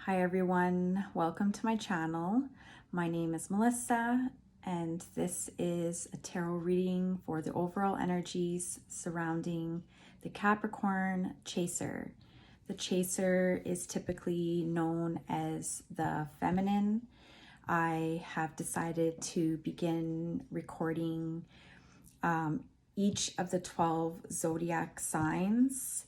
Hi everyone, welcome to my channel. My name is Melissa and this is a tarot reading for the overall energies surrounding the Capricorn Chaser. The Chaser is typically known as the feminine. I have decided to begin recording each of the 12 zodiac signs.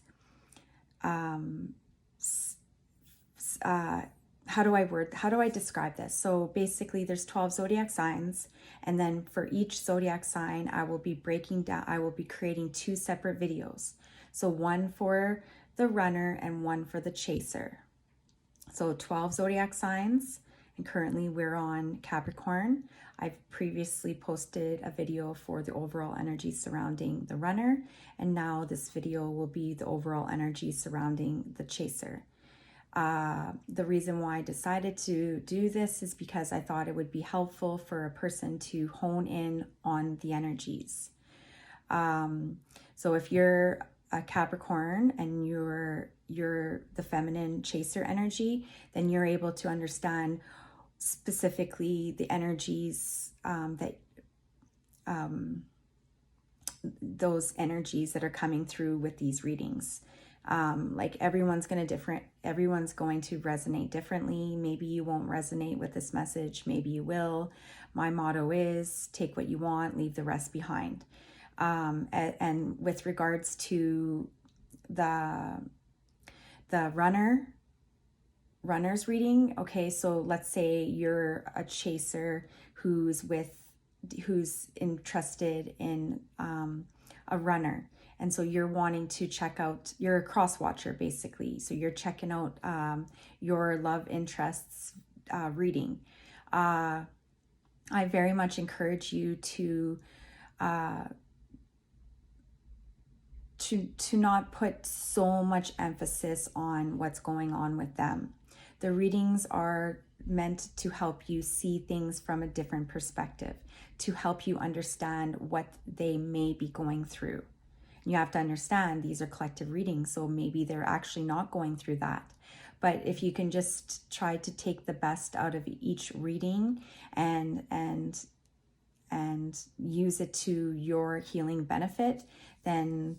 How do I describe this? So basically there's 12 zodiac signs, and then for each zodiac sign I will be creating two separate videos. So one for the runner and one for the chaser. So 12 zodiac signs, and currently we're on Capricorn. I've previously posted a video for the overall energy surrounding the runner, and now this video will be the overall energy surrounding the chaser. The reason why I decided to do this is because I thought it would be helpful for a person to hone in on the energies. So if you're a Capricorn and you're the feminine chaser energy, then you're able to understand specifically the energies those energies that are coming through with these readings. Like everyone's going to resonate differently. Maybe you won't resonate with this message, maybe you will. My motto is take what you want, leave the rest behind. And with regards to the runner's reading, okay, so let's say you're a chaser who's interested in a runner. And so you're wanting to check out, you're a cross watcher basically. So you're checking out your love interests reading. I very much encourage you to not put so much emphasis on what's going on with them. The readings are meant to help you see things from a different perspective, to help you understand what they may be going through. You have to understand these are collective readings, so maybe they're actually not going through that. But if you can just try to take the best out of each reading and use it to your healing benefit, then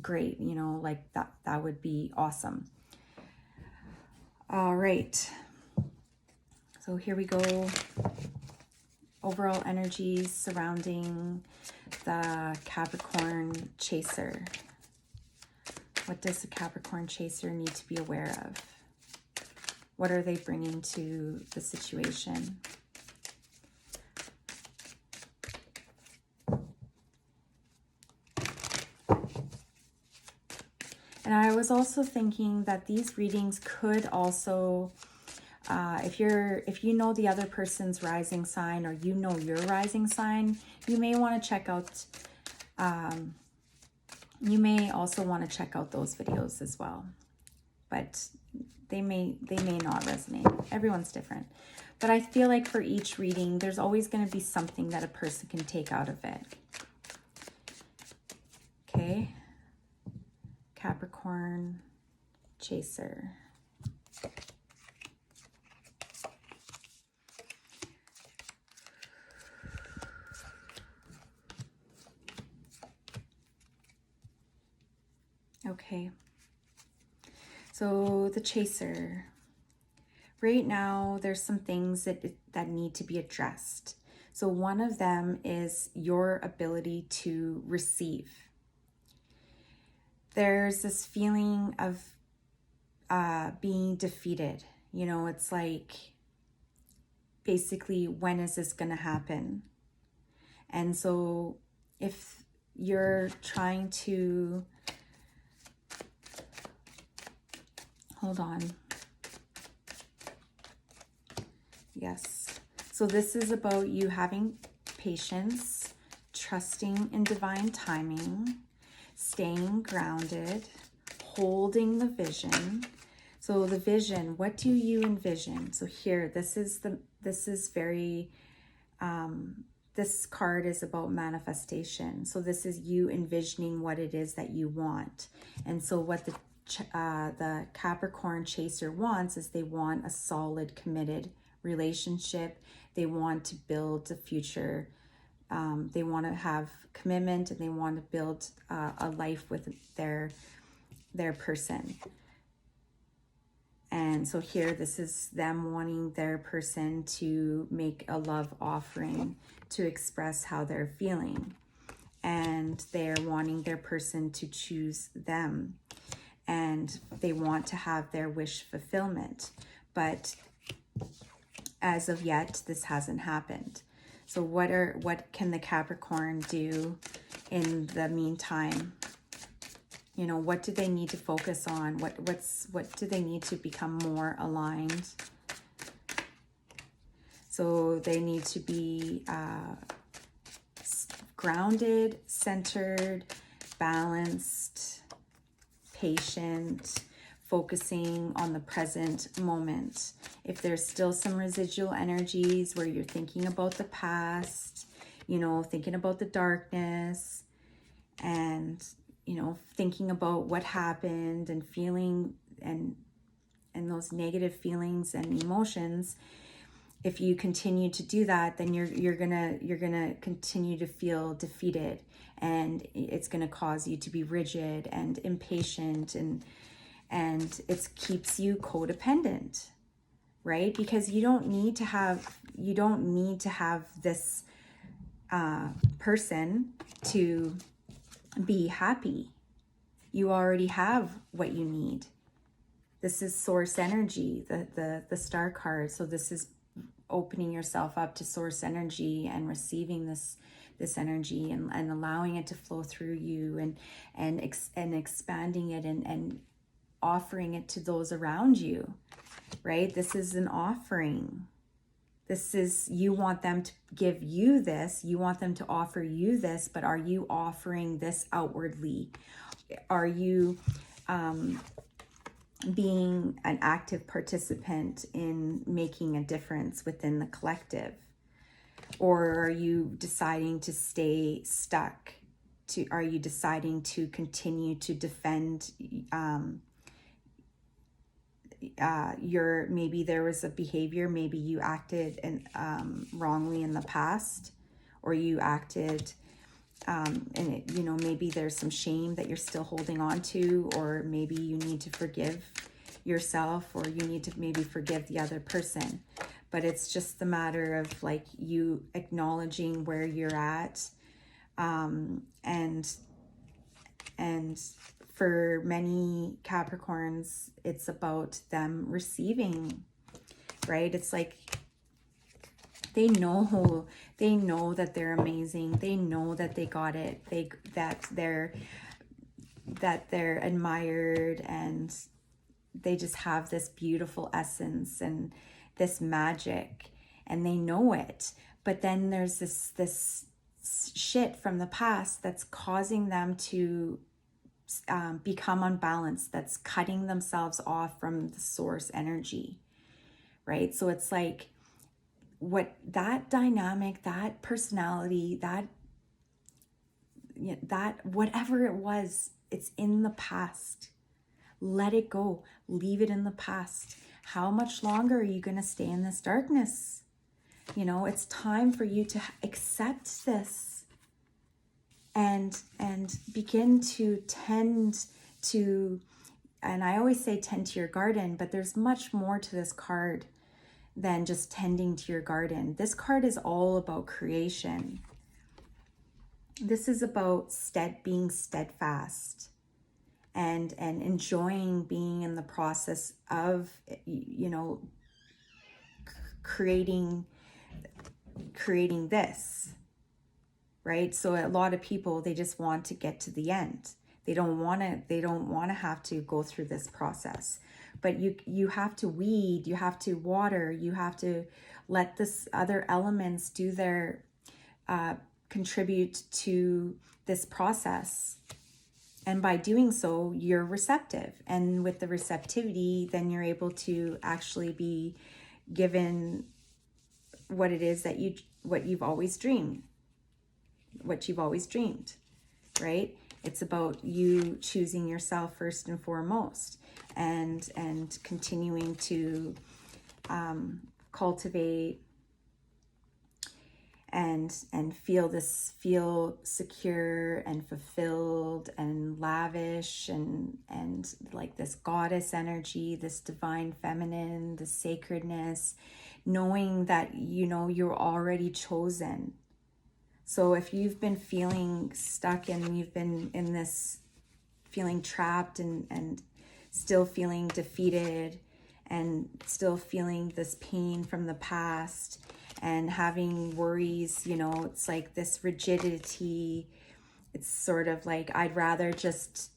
great, you know, like that would be awesome. All right, so here we go. Overall energies surrounding the Capricorn Chaser. What does the Capricorn Chaser need to be aware of? What are they bringing to the situation? And I was also thinking that these readings could also, if you know the other person's rising sign, or you know your rising sign, you may want to check out, you may also want to check out those videos as well. But they may not resonate. Everyone's different. But I feel like for each reading, there's always going to be something that a person can take out of it. Okay. Capricorn Chaser. Okay, so the Chaser. Right now, there's some things that need to be addressed. So one of them is your ability to receive. There's this feeling of being defeated. You know, it's like, basically, when is this going to happen? And so if you're trying to, hold on. Yes. So this is about you having patience, trusting in divine timing, staying grounded, holding the vision. So the vision, what do you envision? So here, this is very, this card is about manifestation. So this is you envisioning what it is that you want. And so what the the Capricorn Chaser wants is they want a solid, committed relationship. They want to build a future. They want to have commitment, and they want to build a life with their person. And so here, this is them wanting their person to make a love offering to express how they're feeling. And they're wanting their person to choose them. And they want to have their wish fulfillment. But as of yet, this hasn't happened. So what can the Capricorn do in the meantime? You know, what do they need to focus on? What do they need to become more aligned? So they need to be grounded, centered, balanced, patient, focusing on the present moment. If there's still some residual energies where you're thinking about the past, you know, thinking about the darkness, and you know, thinking about what happened and feeling and those negative feelings and emotions, if you continue to do that, then you're gonna continue to feel defeated, and it's gonna cause you to be rigid and impatient, and it keeps you codependent, right? Because you don't need to have this person to be happy. You already have what you need. This is source energy, the star card. So this is opening yourself up to source energy and receiving this energy, and allowing it to flow through you, and expanding it, and offering it to those around you, right? This is an offering. This is, you want them to give you this, you want them to offer you this, but are you offering this outwardly? Are you being an active participant in making a difference within the collective? Or are you deciding to stay stuck? Are you deciding to continue to defend maybe there was a behavior, maybe you acted wrongly in the past, or you acted and you know, maybe there's some shame that you're still holding on to, or maybe you need to forgive yourself, or you need to maybe forgive the other person. But it's just the matter of like you acknowledging where you're at, and for many Capricorns, it's about them receiving, right? It's like they know that they're amazing. They know that they got it. That they're admired, and they just have this beautiful essence and this magic, and they know it. But then there's this shit from the past that's causing them to become unbalanced, that's cutting themselves off from the source energy, right? So it's like, what that dynamic, that personality, that whatever it was, it's in the past. Let it go. Leave it in the past. How much longer are you going to stay in this darkness? You know, it's time for you to accept this, and begin to tend to, and I always say tend to your garden, but there's much more to this card than just tending to your garden. This card is all about creation. This is about being steadfast and enjoying being in the process of, you know, creating this, right? So a lot of people, they just want to get to the end. They don't want to have to go through this process. But you have to weed, you have to water, you have to let this other elements do their contribute to this process. And by doing so, you're receptive. And with the receptivity, then you're able to actually be given what it is that you've always dreamed, right? It's about you choosing yourself first and foremost, and continuing to cultivate and feel secure and fulfilled and lavish and like this goddess energy, this divine feminine, the sacredness, knowing that you're already chosen. So if you've been feeling stuck and you've been in this feeling trapped and still feeling defeated and still feeling this pain from the past and having worries, it's like this rigidity. It's sort of like, I'd rather just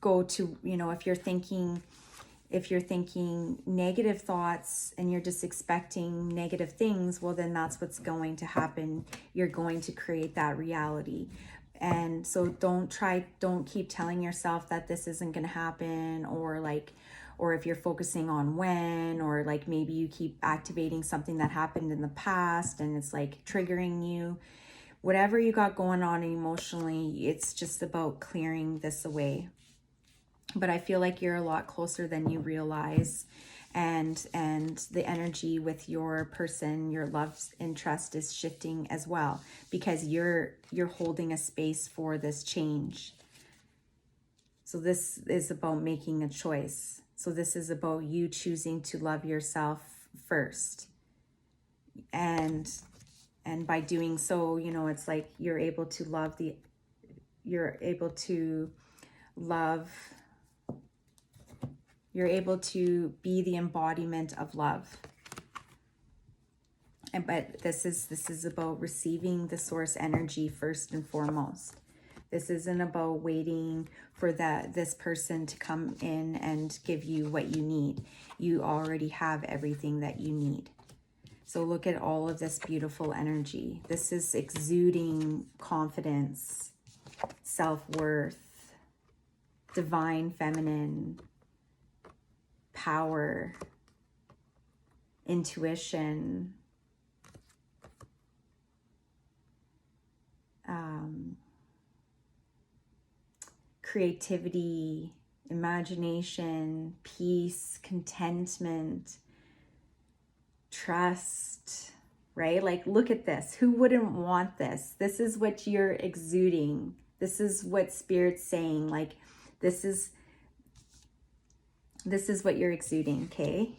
go to, if you're thinking negative thoughts and you're just expecting negative things, well, then that's what's going to happen. You're going to create that reality. And so don't keep telling yourself that this isn't going to happen, or if you're focusing on when, or like maybe you keep activating something that happened in the past and it's like triggering you. Whatever you got going on emotionally, it's just about clearing this away. But I feel like you're a lot closer than you realize, and the energy with your person, your love interest, is shifting as well, because you're holding a space for this change. So this is about making a choice. So this is about you choosing to love yourself first. And by doing so, it's like you're able to be the embodiment of love. But this is about receiving the source energy first and foremost. This isn't about waiting for this person to come in and give you what you need. You already have everything that you need. So look at all of this beautiful energy. This is exuding confidence, self-worth, divine feminine, power, intuition, creativity, imagination, peace, contentment, trust, right? Like, look at this. Who wouldn't want this? This is what you're exuding. This is what Spirit's saying. Like, this is what you're exuding, okay?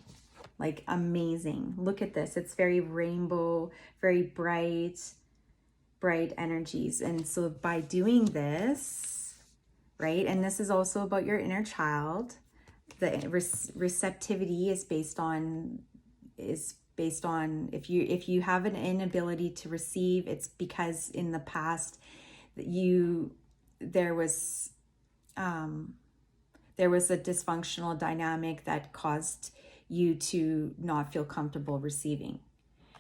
Like, amazing. Look at this. It's very rainbow, very bright energies. And so by doing this, right? And this is also about your inner child. The receptivity is based on if you have an inability to receive, it's because in the past there was a dysfunctional dynamic that caused you to not feel comfortable receiving.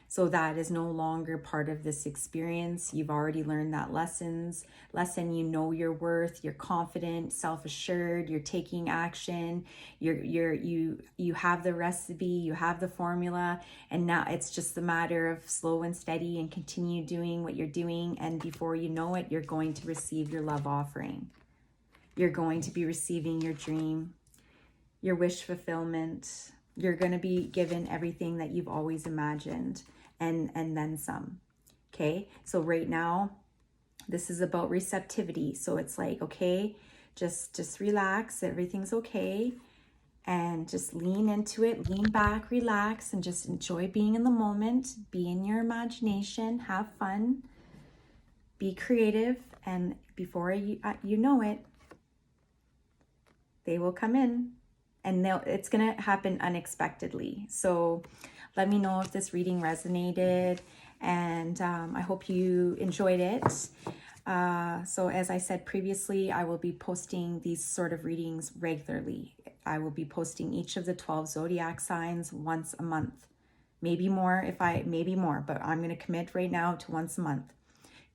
So that is no longer part of this experience. You've already learned that lesson. You know your worth, you're confident, self-assured, you're taking action, you have the recipe, you have the formula, and now it's just a matter of slow and steady and continue doing what you're doing, and before you know it, you're going to receive your love offering. You're going to be receiving your dream, your wish fulfillment. You're going to be given everything that you've always imagined, and then some. Okay, so right now this is about receptivity. So it's like, okay, just relax, everything's okay, and just lean into it, lean back, relax, and just enjoy being in the moment. Be in your imagination, have fun, be creative, and before you know it, they will come in, and it's gonna happen unexpectedly. So let me know if this reading resonated, and I hope you enjoyed it. So as I said previously, I will be posting these sort of readings regularly. I will be posting each of the 12 zodiac signs once a month, maybe more but I'm going to commit right now to once a month.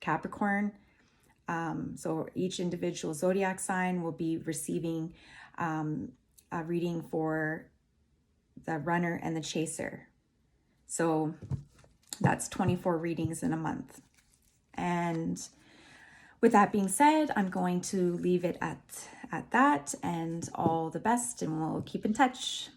Capricorn, so each individual zodiac sign will be receiving a reading for the runner and the chaser. So that's 24 readings in a month. And with that being said, I'm going to leave it at that, and all the best, and we'll keep in touch.